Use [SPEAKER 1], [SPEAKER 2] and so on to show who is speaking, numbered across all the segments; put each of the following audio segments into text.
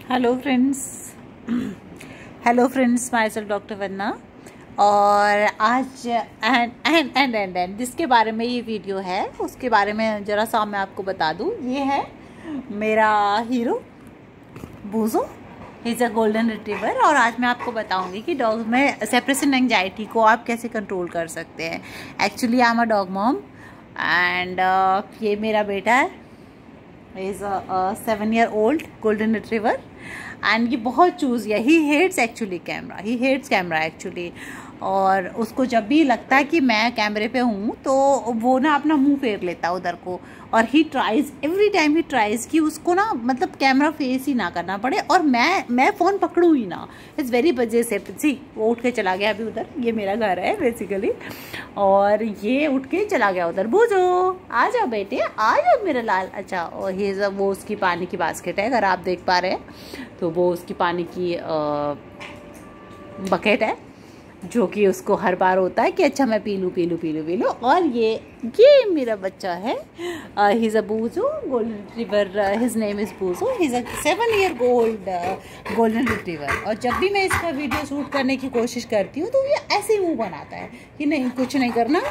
[SPEAKER 1] Hello friends, hello friends, my self doctor वन्ना। और आज एंड जिसके बारे में ये वीडियो है उसके बारे में ज़रा सा मैं आपको बता दूँ। ये है मेरा hero बूजो, he is a golden retriever. और आज मैं आपको बताऊंगी कि डॉग में सेपरेशन एंजाइटी को आप कैसे कंट्रोल कर सकते हैं। Actually I am a dog mom and ये मेरा बेटा है, is a 7-year-old golden retriever and ये बहुत चूज़ है। he hates actually camera actually. और उसको जब भी लगता है कि मैं कैमरे पे हूँ तो वो ना अपना मुंह फेर लेता है उधर को। और he tries every time he tries कि उसको ना मतलब कैमरा फेस ही ना करना पड़े और मैं फ़ोन पकड़ूँ ही ना। It's very possessive. सी वो उठ के चला गया अभी उधर, ये मेरा घर है बेसिकली, और ये उठ के चला गया उधर। बूझो आ जाओ बेटे, आ जाओ मेरा लाल। अच्छा, और ये वो उसकी पानी की बास्केट है, अगर आप देख पा रहे हैं तो वो उसकी पानी की बकेट है, जो कि उसको हर बार होता है कि अच्छा मैं पी लूँ। और ये मेरा बच्चा है, he is a बूजो golden retriever. His name is बूजो, he is a 7-year-old golden retriever. और जब भी मैं इसका वीडियो शूट करने की कोशिश करती हूँ तो ये ऐसे ही मुंह बनाता है कि नहीं कुछ नहीं करना,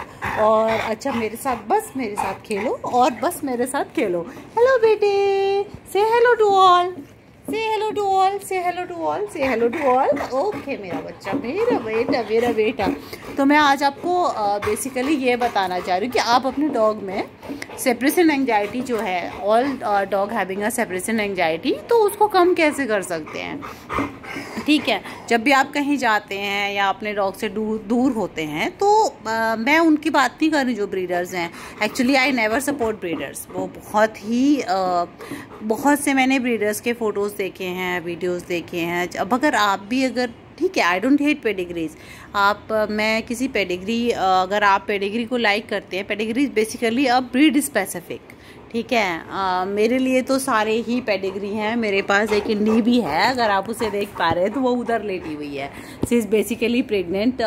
[SPEAKER 1] और अच्छा मेरे साथ खेलो और बस मेरे साथ खेलो। हेलो बेटे, से हेलो टू ऑल, से हेलो टू ऑल, से हेलो टू ऑल, से हेलो टू ऑल। ओके मेरा बच्चा, मेरा बेटा। तो मैं आज आपको बेसिकली ये बताना चाह रही हूँ कि आप अपने डॉग में सेपरेशन एंजाइटी जो है, all dog having a separation anxiety, तो उसको कम कैसे कर सकते हैं। ठीक है, जब भी आप कहीं जाते हैं या अपने डॉग से दूर होते हैं तो मैं उनकी बात नहीं कर रही जो ब्रीडर्स हैं। Actually I never support breeders. वो बहुत से मैंने ब्रीडर्स के फ़ोटोज़ देखे हैं, वीडियोस देखे हैं। अब अगर ठीक है, आई डोंट हेट पेडिग्रीज। मैं किसी पेडिग्री, अगर आप पेडिग्री को लाइक करते हैं, पेडिग्री बेसिकली अब ब्रीड स्पेसिफिक, ठीक है। मेरे लिए तो सारे ही पेडिग्री हैं। मेरे पास एक इंडी भी है, अगर आप उसे देख पा रहे हैं तो वो उधर लेटी हुई है। She is basically pregnant.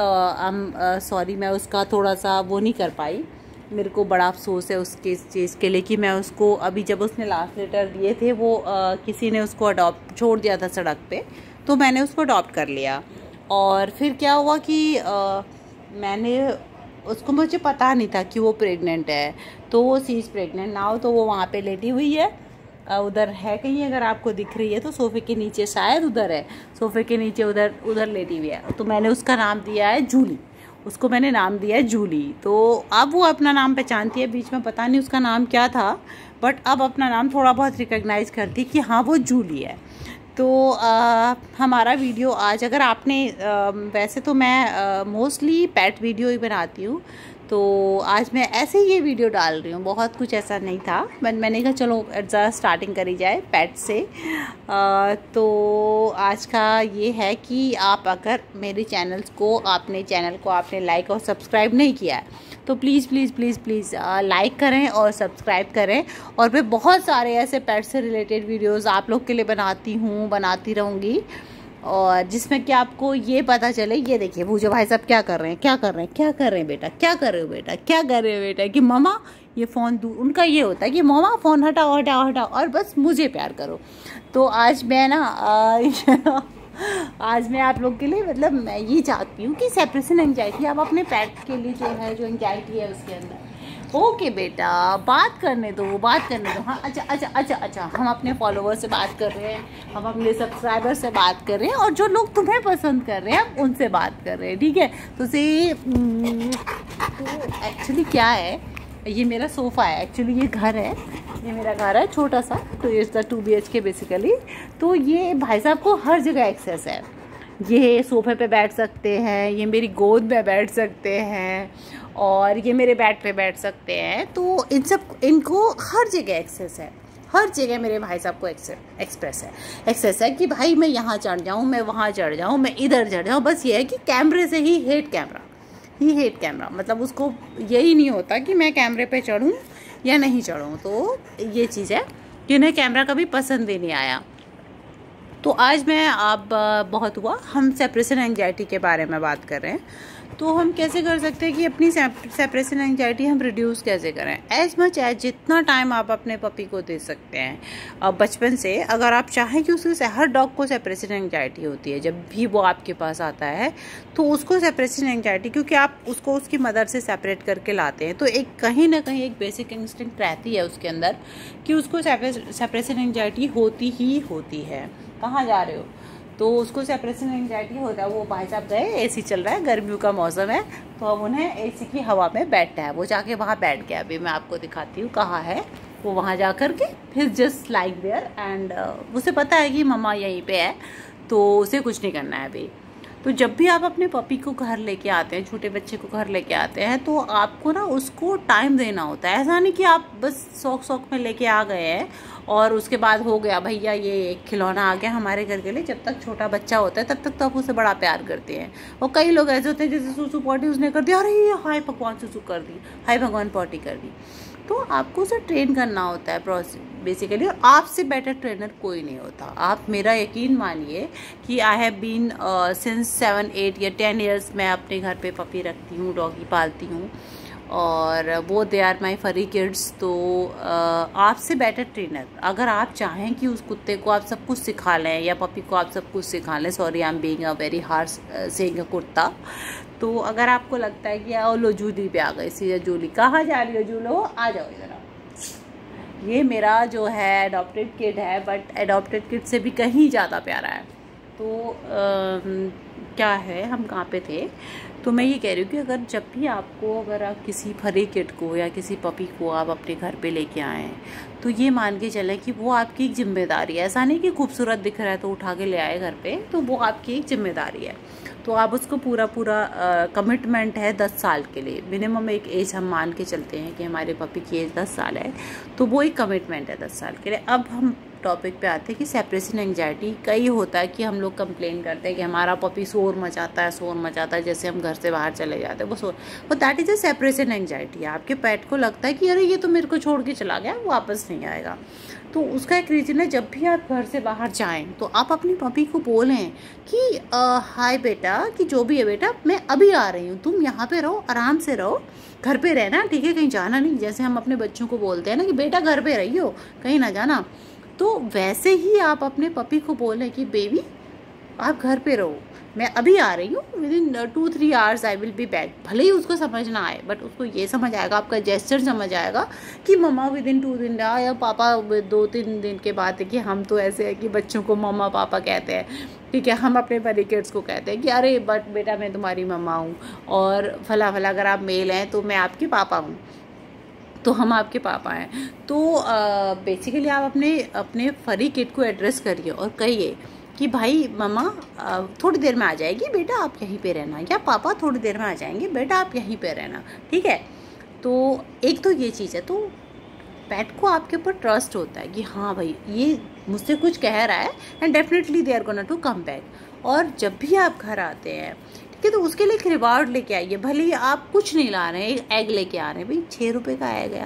[SPEAKER 1] Sorry, मैं उसका थोड़ा सा वो नहीं कर पाई। मेरे को बड़ा अफसोस है उसके इस चीज़ के लिए कि मैं उसको अभी जब उसने लास्ट लेटर दिए थे वो किसी ने उसको अडॉप्ट छोड़ दिया था सड़क पे, तो मैंने उसको अडॉप्ट कर लिया। और फिर क्या हुआ कि मुझे पता नहीं था कि वो प्रेग्नेंट है, तो वो सी इज़ प्रेग्नेंट नाउ। तो वो वहाँ पे लेटी हुई है, उधर है कहीं, अगर आपको दिख रही है तो सोफ़े के नीचे, शायद उधर है, सोफ़े के नीचे उधर लेटी हुई है। तो मैंने उसका नाम दिया है जूली, उसको मैंने नाम दिया है जूली। तो अब वो अपना नाम पहचानती है, बीच में पता नहीं उसका नाम क्या था, बट अब अपना नाम थोड़ा बहुत रिकग्नाइज़ करती कि हाँ वो जूली है। तो हमारा वीडियो आज, अगर आपने वैसे तो मैं मोस्टली पेट वीडियो ही बनाती हूँ, तो आज मैं ऐसे ही ये वीडियो डाल रही हूँ। बहुत कुछ ऐसा नहीं था, मैंने कहा चलो ज़रा स्टार्टिंग करी जाए पेट से। तो आज का ये है कि आप अगर मेरे चैनल को आपने लाइक और सब्सक्राइब नहीं किया है तो प्लीज़ लाइक करें और सब्सक्राइब करें। और मैं बहुत सारे ऐसे पेट से रिलेटेड वीडियोस आप लोग के लिए बनाती रहूँगी, और जिसमें कि आपको ये पता चले। ये देखिए बूझो भाई साहब क्या कर रहे हैं बेटा, कि मम्मा ये फ़ोन उनका ये होता है कि मम्मा फ़ोन हटाओ और बस मुझे प्यार करो। तो आज मैं ना आज मैं आप लोग के लिए, मतलब मैं ये चाहती हूँ कि सेपरेशन एंजाइटी आप अपने पेट के लिए जो एंजाइटी है उसके अंदर। ओके बेटा, बात करने दो। हाँ, अच्छा, हम अपने फॉलोवर से बात कर रहे हैं, हम अपने सब्सक्राइबर से बात कर रहे हैं, और जो लोग तुम्हें पसंद कर रहे हैं हम उनसे बात कर रहे हैं, ठीक है। तो एक्चुअली क्या है, ये मेरा सोफ़ा है, एक्चुअली ये मेरा घर है छोटा सा, तो इट्स द 2 BHK बेसिकली। तो ये भाई साहब को हर जगह एक्सेस है, ये सोफे पे बैठ सकते हैं, ये मेरी गोद में बैठ सकते हैं, और ये मेरे बेड पे बैठ सकते हैं। तो इनको हर जगह एक्सेस है, हर जगह मेरे भाई साहब को एक्सेस है कि भाई मैं यहाँ चढ़ जाऊँ, मैं वहाँ चढ़ जाऊँ, मैं इधर चढ़ जाऊँ। बस ये है कि कैमरे से ही हेट कैमरा, मतलब उसको यही नहीं होता कि मैं कैमरे पे चढ़ूँ या नहीं चढ़ूँ। तो ये चीज़ है कि उन्हें कैमरा कभी पसंद भी नहीं आया। तो आज मैं बहुत हुआ, हम सेपरेशन एंजाइटी के बारे में बात कर रहे हैं। तो हम कैसे कर सकते हैं कि अपनी सेपरेशन एंजाइटी हम रिड्यूस कैसे करें? एज मच एज जितना टाइम आप अपने पपी को दे सकते हैं। अब बचपन से अगर आप चाहें कि उसके हर डॉग को सेपरेशन एंजाइटी होती है, जब भी वो आपके पास आता है तो उसको सेपरेशन एंजाइटी, क्योंकि आप उसको उसकी मदर से सेपरेट करके लाते हैं, तो एक कहीं ना कहीं एक बेसिक इंस्टिंक्ट रहती है उसके अंदर कि उसको सेपरेशन एंजाइटी होती ही होती है। कहाँ जा रहे हो? तो उसको सेपरेशन एंजाइटी होता है। वो भाई साहब गए, एसी चल रहा है, गर्मियों का मौसम है, तो अब उन्हें एसी की हवा में बैठना है। वो जाके वहाँ बैठ गया। अभी मैं आपको दिखाती हूँ कहाँ है वो। वहाँ जा कर के फिर जस्ट लाइक देयर एंड उसे पता है कि मम्मा यहीं पे है, तो उसे कुछ नहीं करना है अभी। तो जब भी आप अपने पपी को घर लेके आते हैं, छोटे बच्चे को घर लेके आते हैं, तो आपको ना उसको टाइम देना होता है। ऐसा नहीं कि आप बस शौक में लेके आ गए हैं और उसके बाद हो गया भैया ये एक खिलौना आ गया हमारे घर के लिए। जब तक छोटा बच्चा होता है तब तक तो आप उसे बड़ा प्यार करते हैं। और कई लोग ऐसे होते हैं जैसे सूसू पॉटी उसने कर दिया, अरे ये हाय भगवान सूसू कर दी, हाय भगवान पॉटी कर दी। तो आपको उसे ट्रेन करना होता है बेसिकली, और आपसे बेटर ट्रेनर कोई नहीं होता। आप मेरा यकीन मानिए कि आई हैव बीन सिंस 7, 8 या 10 ईयर्स मैं अपने घर पे पपी रखती हूँ, डॉगी पालती हूँ, और वो दे आर माई फरी किड्स। तो आपसे बेटर ट्रेनर, अगर आप चाहें कि उस कुत्ते को आप सब कुछ सिखा लें या पपी को आप सब कुछ सिखा लें, sorry I am being a very harsh saying a कुत्ता, तो अगर आपको लगता है कि आओ लो जूली पे आ गई, सीधा जूली कहाँ जा रही हो जूलो, आ जाओ इधर। ये मेरा जो है अडॉप्टेड किड है, बट अडॉप्टेड किड से भी कहीं ज़्यादा प्यारा है। तो क्या है, हम कहाँ पे थे, तो मैं ये कह रही हूँ कि अगर जब भी आपको, अगर आप किसी फरी किड को या किसी पपी को आप अपने घर पे लेके आएँ, तो ये मान के चलें कि वो आपकी एक जिम्मेदारी है। ऐसा नहीं कि खूबसूरत दिख रहा है तो उठा के ले आए घर पे, तो वो आपकी एक जिम्मेदारी है। तो आप उसको पूरा कमिटमेंट है 10 साल के लिए, मिनिमम एक एज हम मान के चलते हैं कि हमारे पपी की एज 10 साल है, तो वो एक कमिटमेंट है 10 साल के लिए। अब हम टॉपिक पे आते हैं कि सेपरेशन एंजाइटी कई होता है कि हम लोग कंप्लेन करते हैं कि हमारा पपी शोर मचाता है, जैसे हम घर से बाहर चले जाते हैं वो शोर, वो that is a separation anxiety. आपके पेट को लगता है कि अरे ये तो मेरे को छोड़ के चला गया, वापस नहीं आएगा। तो उसका एक रीज़न है, जब भी आप घर से बाहर जाएं तो आप अपनी पपी को बोलें कि हाय बेटा, कि जो भी है बेटा मैं अभी आ रही हूँ, तुम यहाँ पे रहो, आराम से रहो, घर पे रहना, ठीक है, कहीं जाना नहीं। जैसे हम अपने बच्चों को बोलते हैं ना कि बेटा घर पे रहियो, कहीं ना जाना, तो वैसे ही आप अपने पपी को बोलें कि बेबी आप घर पे रहो, मैं अभी आ रही हूँ, with in 2-3 hours I will be back. भले ही उसको समझ ना आए, बट उसको ये समझ आएगा, आपका जेस्चर समझ आएगा कि मम्मा विद इन 2 दिन रहा, या पापा 2-3 दिन के बाद है कि हम तो ऐसे है कि बच्चों को मम्मा पापा कहते हैं, ठीक है। हम अपने बड़े किड्स को कहते हैं कि अरे बट बेटा मैं तुम्हारी मम्मा हूँ, और फला फला, अगर आप मेल हैं तो मैं आपके पापा हूँ, तो हम आपके पापा हैं। तो बेसिकली आप अपने फरी किड को एड्रेस करिए और कहिए कि भाई मम्मा थोड़ी देर में आ जाएगी, बेटा आप यहीं पे रहना, या पापा थोड़ी देर में आ जाएंगे, बेटा आप यहीं पे रहना, ठीक है। तो एक तो ये चीज़ है, तो पेट को आपके ऊपर ट्रस्ट होता है कि हाँ भाई ये मुझसे कुछ कह रहा है and definitely they are gonna to come back. और जब भी आप घर आते हैं, ठीक है, तो उसके लिए एक रिवार्ड लेके आइए। भले ही आप कुछ नहीं ला रहे हैं, एक एग लेके आ रहे हैं, भाई 6 रुपये का एग है,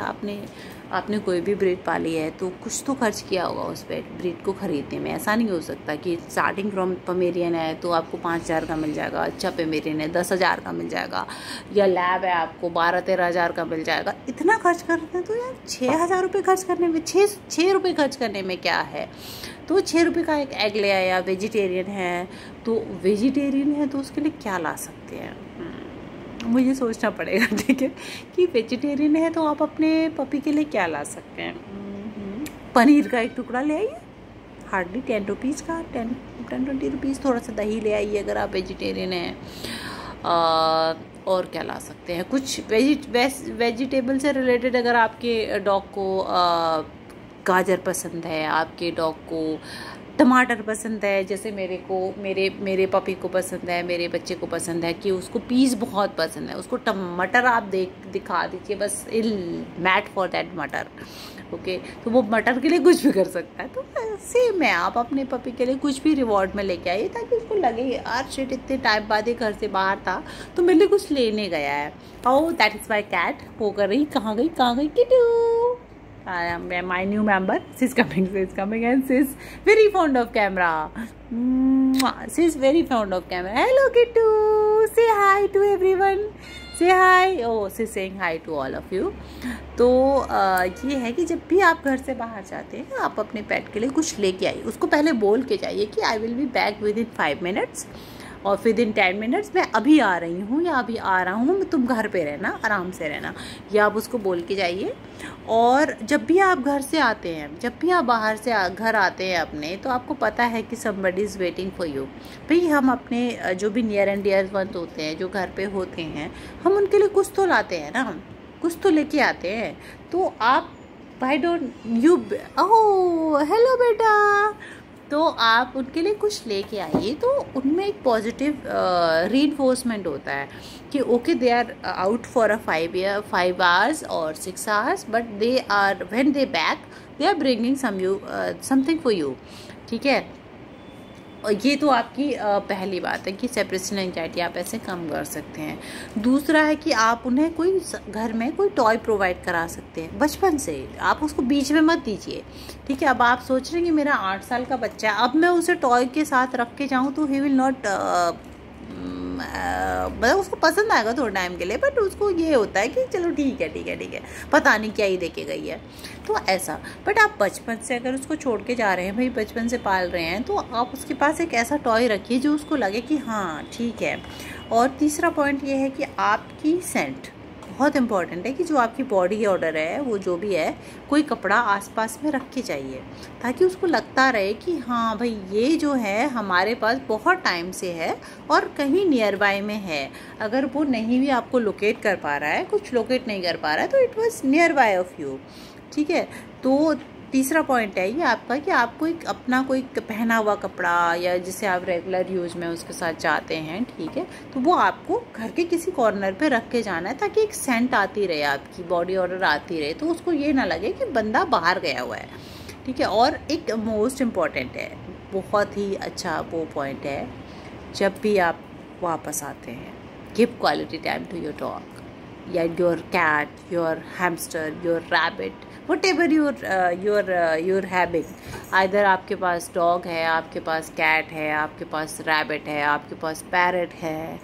[SPEAKER 1] आपने कोई भी ब्रीड पाली है तो कुछ तो खर्च किया होगा उस पर ब्रीड को ख़रीदने में। ऐसा नहीं हो सकता कि स्टार्टिंग फ्रॉम पमेरियन है तो आपको 5,000 का मिल जाएगा, अच्छा पमेरियन है 10,000 का मिल जाएगा, या लैब है आपको 12-13 हज़ार का मिल जाएगा। इतना खर्च करते हैं तो यार 6,000 रुपये खर्च करने में, 6 रुपये खर्च करने में क्या है। तो 6 रुपये का एक एग ले आया। वेजिटेरियन है तो उसके लिए क्या ला सकते हैं, मुझे सोचना पड़ेगा, ठीक है, कि वेजिटेरियन है तो आप अपने पपी के लिए क्या ला सकते हैं। पनीर का एक टुकड़ा ले आइए, हार्डली 10 रुपीज़ का, 10-20 रुपीज़। थोड़ा सा दही ले आइए अगर आप वेजिटेरियन हैं। और क्या ला सकते हैं, कुछ वेजिटेबल से रिलेटेड, अगर आपके डॉग को गाजर पसंद है, आपके डॉग को टमाटर पसंद है, जैसे मेरे पपी को पसंद है, मेरे बच्चे को पसंद है कि उसको पीस बहुत पसंद है, उसको टमाटर आप दिखा दीजिए, बस मैट फॉर दैट मटर, ओके। तो वो मटर के लिए कुछ भी कर सकता है। तो सेम है, आप अपने पपी के लिए कुछ भी रिवॉर्ड में लेके आइए ताकि उसको लगे यार शिट, इतने टाइम बाद ये घर से बाहर था तो मेरे लिए कुछ लेने गया है। Oh that is my cat. वो कर रही, कहाँ गई Kitu. My new member, she's coming and she's very fond of camera. She's very fond of camera. Hello, Kittu. say hi to everyone, say hi. Oh, she's saying hi to all of you. तो ये है कि जब भी आप घर से बाहर जाते हैं आप अपने पेट के लिए कुछ लेके आइए, उसको पहले बोल के जाइए कि I will be back with in 5 minutes और विद इन 10 मिनट्स मैं अभी आ रही हूँ या अभी आ रहा हूँ, तुम घर पे रहना, आराम से रहना, या आप उसको बोल के जाइए। और जब भी आप घर से आते हैं, जब भी आप बाहर से घर आते हैं अपने, तो आपको पता है कि somebody is waiting for you. भाई हम अपने जो भी नियर एंड डियर वंस होते हैं जो घर पे होते हैं, हम उनके लिए कुछ तो लाते हैं ना, कुछ तो लेके आते हैं। तो आप why don't you, oh hello बेटा, तो आप उनके लिए कुछ लेके आइए। तो उनमें एक पॉजिटिव रीइंफोर्समेंट होता है कि okay they are out for a 5 hours और 6 hours, but they are when they back they are bringing something for you. ठीक है, और ये तो आपकी पहली बात है कि सेपरेशन एंजाइटी आप ऐसे कम कर सकते हैं। दूसरा है कि आप उन्हें कोई घर में कोई टॉय प्रोवाइड करा सकते हैं बचपन से, आप उसको बीच में मत दीजिए। ठीक है, अब आप सोच रहे हैं कि मेरा 8 साल का बच्चा है, अब मैं उसे टॉय के साथ रख के जाऊँ तो ही विल नॉट, मतलब उसको पसंद आएगा थोड़ा टाइम के लिए, बट उसको ये होता है कि चलो ठीक है, पता नहीं क्या ही देके गई है, तो ऐसा। बट आप बचपन से अगर उसको छोड़ के जा रहे हैं, भाई बचपन से पाल रहे हैं, तो आप उसके पास एक ऐसा टॉय रखिए जो उसको लगे कि हाँ ठीक है। और तीसरा पॉइंट ये है कि आपकी सेंट बहुत इंपॉर्टेंट है कि जो आपकी बॉडी ऑर्डर है वो जो भी है, कोई कपड़ा आसपास में रख के जाइए ताकि उसको लगता रहे कि हाँ भाई ये जो है हमारे पास बहुत टाइम से है और कहीं नियर बाय में है। अगर वो नहीं भी आपको लोकेट कर पा रहा है, कुछ लोकेट नहीं कर पा रहा है, तो it was near by of you. ठीक है, तो तीसरा पॉइंट है ये आपका कि आपको एक अपना कोई पहना हुआ कपड़ा या जिसे आप रेगुलर यूज में उसके साथ जाते हैं, ठीक है, तो वो आपको घर के किसी कॉर्नर पे रख के जाना है ताकि एक सेंट आती रहे, आपकी बॉडी ऑर्डर आती रहे, तो उसको ये ना लगे कि बंदा बाहर गया हुआ है। ठीक है, और एक मोस्ट इम्पॉर्टेंट है, बहुत ही अच्छा वो पॉइंट है, जब भी आप वापस आते हैं give quality time to your dog या your cat, your hamster, your rabbit, whatever you're having। Either आपके पास डॉग है, आपके पास कैट है, आपके पास रैबिट है, आपके पास पैरट है,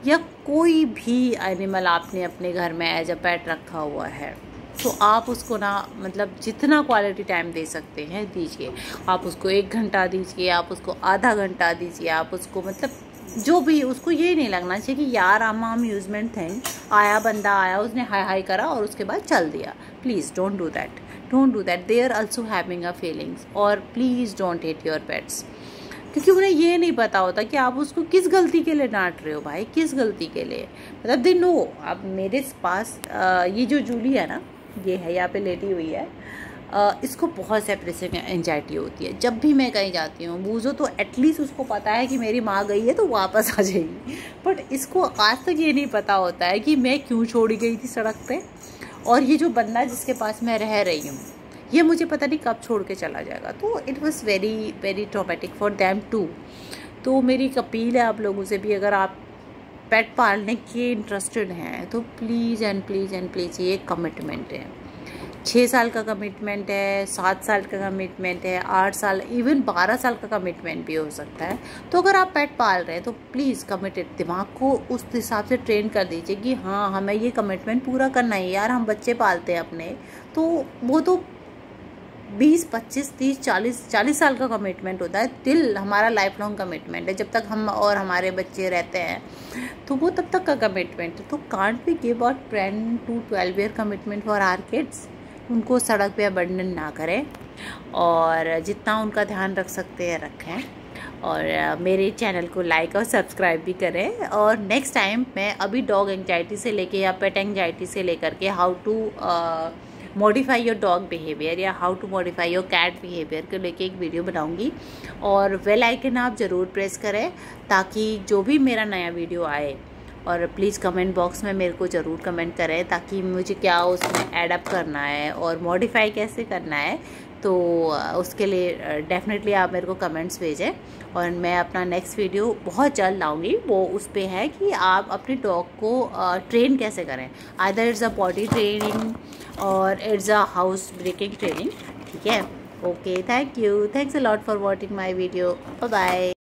[SPEAKER 1] या कोई भी एनिमल आपने अपने घर में एज अ पेट रखा हुआ है, तो आप उसको ना मतलब जितना क्वालिटी टाइम दे सकते हैं दीजिए। आप उसको 1 घंटा दीजिए, आप उसको आधा घंटा दीजिए, आप उसको मतलब जो भी, उसको ये नहीं लगना चाहिए कि यार हम अम्यूजमेंट थिंग, आया बंदा आया, उसने हाय हाय करा और उसके बाद चल दिया। Please don't do that, they are also having a feelings. और please don't hate your pets, क्योंकि उन्हें ये नहीं पता होता कि आप उसको किस गलती के लिए डांट रहे हो भाई, किस गलती के लिए, मतलब दे नो। अब मेरे पास ये जो जूली है ना, ये है यहाँ पे लेटी हुई है, इसको बहुत सेपरेशन एंजाइटी होती है। जब भी मैं कहीं जाती हूँ, बूजो तो एटलीस्ट उसको पता है कि मेरी माँ गई है तो वापस आ जाएगी, बट इसको आज तक ये नहीं पता होता है कि मैं क्यों छोड़ी गई थी सड़क पे, और ये जो बंदा जिसके पास मैं रह रही हूँ ये मुझे पता नहीं कब छोड़ के चला जाएगा। तो it was very very traumatic for them too. तो मेरी एक अपील है आप लोगों से भी, अगर आप पेट पालने के इंटरेस्टेड हैं तो प्लीज़ एंड प्लीज़ ये कमिटमेंट है। 6 साल का कमिटमेंट है, 7 साल का कमिटमेंट है, 8 साल, इवन 12 साल का कमिटमेंट भी हो सकता है। तो अगर आप पेट पाल रहे हैं तो प्लीज़ कमिटेड, दिमाग को उस हिसाब से ट्रेन कर दीजिए कि हाँ हमें ये कमिटमेंट पूरा करना है। यार हम बच्चे पालते हैं अपने, तो वो तो 20, 25, 30, 40 साल का कमिटमेंट होता है। दिल हमारा लाइफ लॉन्ग कमिटमेंट है, जब तक हम और हमारे बच्चे रहते हैं तो वो तब तक का कमिटमेंट है। तो can't we give out 10 to 12 year commitment for our kids. उनको सड़क पे अबंडन ना करें और जितना उनका ध्यान रख सकते हैं रखें, और मेरे चैनल को लाइक और सब्सक्राइब भी करें। और नेक्स्ट टाइम मैं अभी डॉग एंजाइटी से लेके या पेट एंजाइटी से लेकर के how to modify your dog behaviour या how to modify your cat behaviour को लेके एक वीडियो बनाऊंगी। और बेल आइकन आप ज़रूर प्रेस करें ताकि जो भी मेरा नया वीडियो आए, और प्लीज़ कमेंट बॉक्स में मेरे को ज़रूर कमेंट करें ताकि मुझे क्या उसमें ऐड अप करना है और मॉडिफाई कैसे करना है, तो उसके लिए डेफिनेटली आप मेरे को कमेंट्स भेजें। और मैं अपना नेक्स्ट वीडियो बहुत जल्द लाऊंगी, वो उस पे है कि आप अपने डॉग को ट्रेन कैसे करें, either it's a body training और it's a house breaking training. ठीक है, okay, thank you, thanks a lot for watching my video, bye bye.